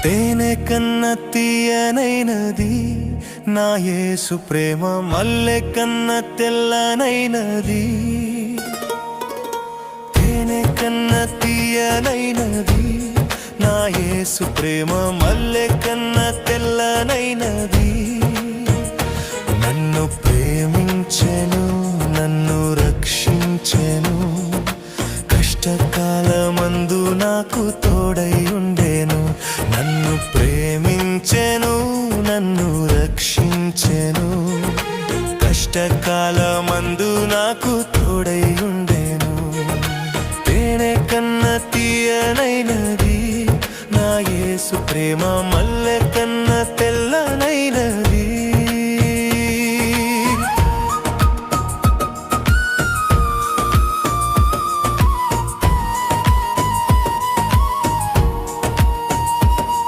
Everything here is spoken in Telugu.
తేనె కన్న తీయనైనది నా యేసు ప్రేమ, మల్లె కన్న తెల్లనైనది. తేనె కన్న తీయనైనది నా యేసు ప్రేమ, మల్లె కన్న తెల్లనైనది. నన్ను ప్రేమించెను, నన్ను రక్షించెను, కష్టకాలమందు నాకు తోడై ఉండెను. నన్ను ప్రేమించెను, నన్ను రక్షించెను, కష్టకాలమందు నాకు తోడై ఉండెను. తేనె కన్న తీయనైనది నా యేసు ప్రేమ, మల్లె కన్న తెల్ల